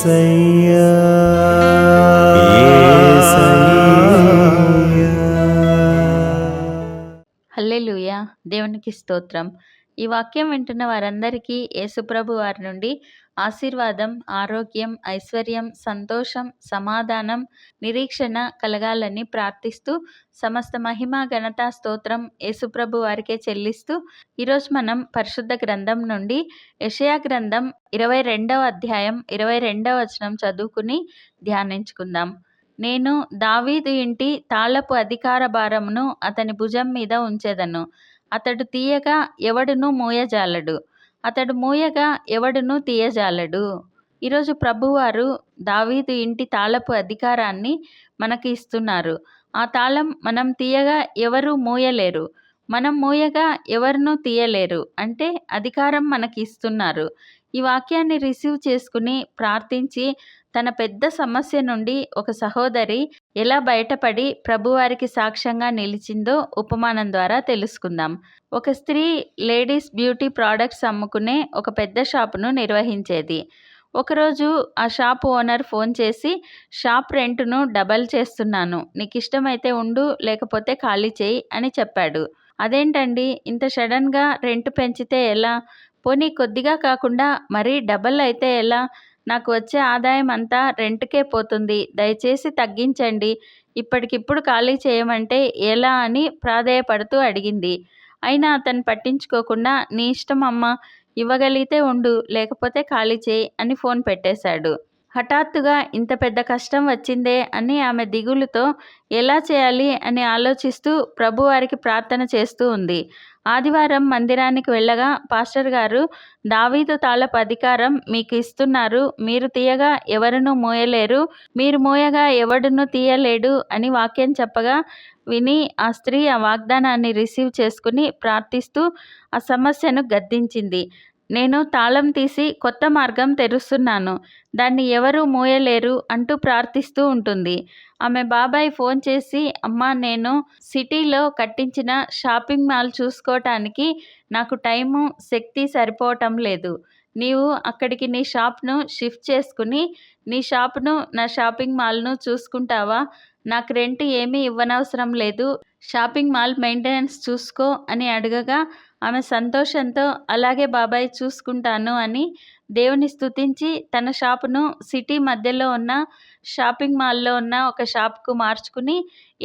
యేసయ్యా యేసయ్యా. హల్లెలూయా. దేవునికి స్తోత్రం. ఈ వాక్యం వింటున్న వారందరికీ యేసుప్రభు వారి నుండి ఆశీర్వాదం, ఆరోగ్యం, ఐశ్వర్యం, సంతోషం, సమాధానం, నిరీక్షణ కలగాలని ప్రార్థిస్తూ సమస్త మహిమ, ఘనత, స్తోత్రం యేసుప్రభు వారికే చెల్లిస్తూ ఈరోజు మనం పరిశుద్ధ గ్రంథం నుండి యెషయా గ్రంథం 22వ అధ్యాయం 22వ వచనం చదువుకుని ధ్యానించుకుందాం. నేను దావీదు ఇంటి తాళపు అధికార భారమును అతని భుజం మీద ఉంచెదను. అతడు తీయగా ఎవడునూ మూయజాలడు, అతడు మూయగా ఎవడునూ తీయజాలడు. ఈరోజు ప్రభువారు దావీదు ఇంటి తాళపు అధికారాన్ని మనకి ఇస్తున్నారు. ఆ తాళం మనం తీయగా ఎవరు మూయలేరు, మనం మూయగా ఎవరినూ తీయలేరు. అంటే అధికారం మనకి ఇస్తున్నారు. ఈ వాక్యాన్ని రిసీవ్ చేసుకుని ప్రార్థించి తన పెద్ద సమస్య నుండి ఒక సహోదరి ఎలా బయటపడి ప్రభువారికి సాక్ష్యంగా నిలిచిందో ఉపమానం ద్వారా తెలుసుకుందాం. ఒక స్త్రీ లేడీస్ బ్యూటీ ప్రోడక్ట్స్ అమ్ముకునే ఒక పెద్ద షాపును నిర్వహించేది. ఒకరోజు ఆ షాప్ ఓనర్ ఫోన్ చేసి, షాప్ రెంట్ను డబల్ చేస్తున్నాను, నీకు ఇష్టమైతే ఉండు, లేకపోతే ఖాళీ చేయి అని చెప్పాడు. అదేంటండి, ఇంత సడన్గా రెంట్ పెంచితే ఎలా? పోనీ కొద్దిగా కాకుండా మరీ డబల్ అయితే ఎలా? నాకు వచ్చే ఆదాయం అంతా రెంట్కే పోతుంది, దయచేసి తగ్గించండి, ఇప్పటికిప్పుడు ఖాళీ చేయమంటే ఎలా అని ప్రాధేయపడుతూ అడిగింది. అయినా అతను పట్టించుకోకుండా, నీ ఇష్టం అమ్మా, ఇవ్వగలిగితే ఉండు, లేకపోతే ఖాళీ చేయి అని ఫోన్ పెట్టేశాడు. హఠాత్తుగా ఇంత పెద్ద కష్టం వచ్చిందే అని ఆమె దిగులుతో ఎలా చేయాలి అని ఆలోచిస్తూ ప్రభువారికి ప్రార్థన చేస్తూ ఉంది. ఆదివారం మందిరానికి వెళ్ళగా పాస్టర్ గారు, దావీదు తాళపు అధికారం మీకు ఇస్తున్నారు, మీరు తీయగా ఎవరునూ మోయలేరు, మీరు మోయగా ఎవడునూ తీయలేడు అని వాక్యం చెప్పగా విని ఆ స్త్రీ ఆ వాగ్దానాన్ని రిసీవ్ చేసుకుని ప్రార్థిస్తూ ఆ సమస్యను గద్దించింది. నేను తాళం తీసి కొత్త మార్గం తెరుస్తున్నాను, దాన్ని ఎవరూ మూయలేరు అంటూ ప్రార్థిస్తూ ఉంటుంది. ఆమె బాబాయ్ ఫోన్ చేసి, అమ్మా, నేను సిటీలో కట్టించిన షాపింగ్ మాల్ చూసుకోవటానికి నాకు టైము, శక్తి సరిపోవటం లేదు. నీవు అక్కడికి నీ షాప్ను షిఫ్ట్ చేసుకుని నీ షాప్ను నా షాపింగ్ మాల్ను చూసుకుంటావా? నాకు రెంట్ ఏమీ ఇవ్వనవసరం లేదు, షాపింగ్ మాల్ మెయింటెనెన్స్ చూసుకో అని అడగగా ఆమె సంతోషంతో అలాగే బాబాయ్ చూసుకుంటాను అని దేవుని స్తుతించి తన షాపును సిటీ మధ్యలో ఉన్న షాపింగ్ మాల్లో ఉన్న ఒక షాప్కు మార్చుకుని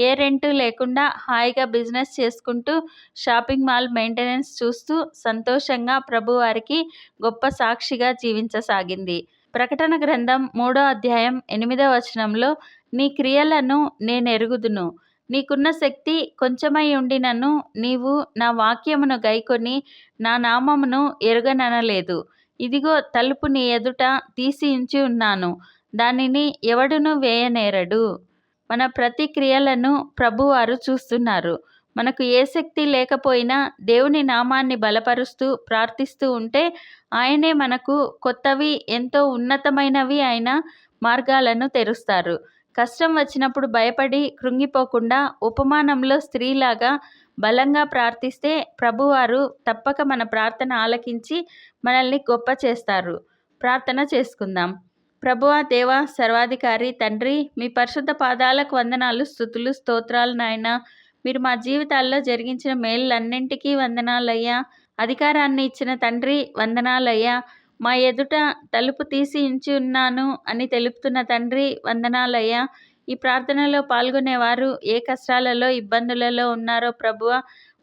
ఏ రెంటు లేకుండా హాయిగా బిజినెస్ చేసుకుంటూ షాపింగ్ మాల్ మెయింటెనెన్స్ చూస్తూ సంతోషంగా ప్రభువారికి గొప్ప సాక్షిగా జీవించసాగింది. ప్రకటన గ్రంథం 3వ అధ్యాయం 8వ వచనంలో, నీ క్రియలను నేనెరుగుదును, నీకున్న శక్తి కొంచెమై ఉండినను నీవు నా వాక్యమును గైకొని నా నామమును ఎరుగననలేదు. ఇదిగో తలుపు నీ ఎదుట తీసి ఉంచి ఉన్నాను, దానిని ఎవడునూ వేయనేరడు. మన ప్రతి క్రియలను ప్రభువారు చూస్తున్నారు. మనకు ఏ శక్తి లేకపోయినా దేవుని నామాన్ని బలపరుస్తూ ప్రార్థిస్తూ ఉంటే ఆయనే మనకు కొత్తవి, ఎంతో ఉన్నతమైనవి అయిన మార్గాలను తెరుస్తారు. కష్టం వచ్చినప్పుడు భయపడి కృంగిపోకుండా ఉపమానంలో స్త్రీలాగా బలంగా ప్రార్థిస్తే ప్రభువారు తప్పక మన ప్రార్థన ఆలకించి మనల్ని గొప్ప చేస్తారు. ప్రార్థన చేసుకుందాం. ప్రభువా, దేవా, సర్వాధికారి తండ్రి, మీ పరిశుద్ధ పాదాలకు వందనాలు, స్తుతులు, స్తోత్రాలు నాయనా. మీరు మా జీవితాల్లో జరిగించిన మేళ్ళన్నింటికీ వందనాలయ్యా. అధికారాన్ని ఇచ్చిన తండ్రి వందనాలయ్యా. మా ఎదుట తలుపు తీసి ఉంచి ఉన్నాను అని తెలుపుతున్న తండ్రి వందనాలయ్యా. ఈ ప్రార్థనలో పాల్గొనేవారు ఏ కష్టాలలో, ఇబ్బందులలో ఉన్నారో ప్రభువా,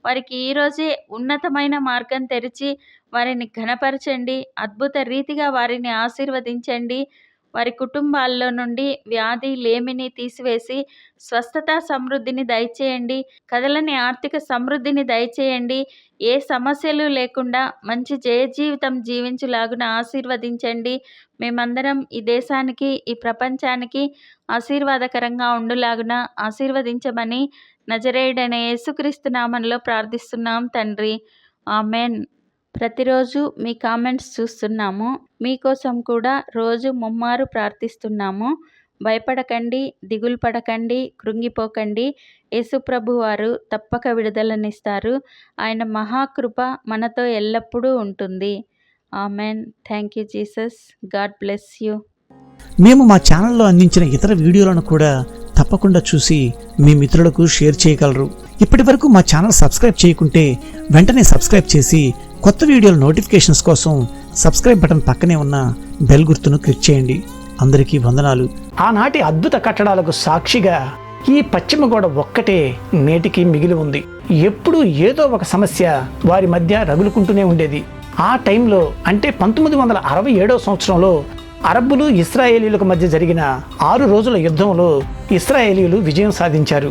వారికి ఈరోజే ఉన్నతమైన మార్గం తెరిచి వారిని ఘనపరచండి. అద్భుత రీతిగా వారిని ఆశీర్వదించండి. వారి కుటుంబాల్లో నుండి వ్యాధి, లేమిని తీసివేసి స్వస్థత, సమృద్ధిని దయచేయండి. కదలని ఆర్థిక సమృద్ధిని దయచేయండి. ఏ సమస్యలు లేకుండా మంచి జయ జీవితం జీవించులాగున ఆశీర్వదించండి. మేమందరం ఈ దేశానికి, ఈ ప్రపంచానికి ఆశీర్వాదకరంగా ఉండులాగున ఆశీర్వదించమని నజరేయుడైన యేసుక్రీస్తు నామంలో ప్రార్థిస్తున్నాం తండ్రి. ఆమెన్. ప్రతిరోజు మీ కామెంట్స్ చూస్తున్నాము. మీకోసం కూడా రోజు ముమ్మారు ప్రార్థిస్తున్నాము. భయపడకండి, దిగులు పడకండి, కృంగిపోకండి. యేసుప్రభు వారు తప్పక విడుదలనిస్తారు. ఆయన మహాకృప మనతో ఎల్లప్పుడూ ఉంటుంది. Amen. Thank you Jesus. God bless you. మేము మా ఛానల్లో అందించిన ఇతర వీడియోలను కూడా తప్పకుండా చూసి మీ మిత్రులకు షేర్ చేయగలరు. ఇప్పటి వరకు మా ఛానల్ సబ్స్క్రైబ్ చేయకుంటే వెంటనే సబ్స్క్రైబ్ చేసి కొత్త వీడియోల నోటిఫికేషన్స్ కోసం సబ్స్క్రైబ్ బటన్ పక్కనే ఉన్న బెల్ గుర్తును క్లిక్ చేయండి. అందరికీ వందనాలు. ఆనాటి అద్భుత కట్టడాలకు సాక్షిగా ఈ పశ్చిమ గోడ ఒక్కటే నేటికి మిగిలి ఉంది. ఎప్పుడూ ఏదో ఒక సమస్య వారి మధ్య రగులుకుంటూనే ఉండేది. ఆ టైంలో అంటే 1967 సంవత్సరంలో అరబ్బులు ఇస్రాయేలీలకు మధ్య జరిగిన 6 రోజుల యుద్ధంలో ఇస్రాయేలీలు విజయం సాధించారు.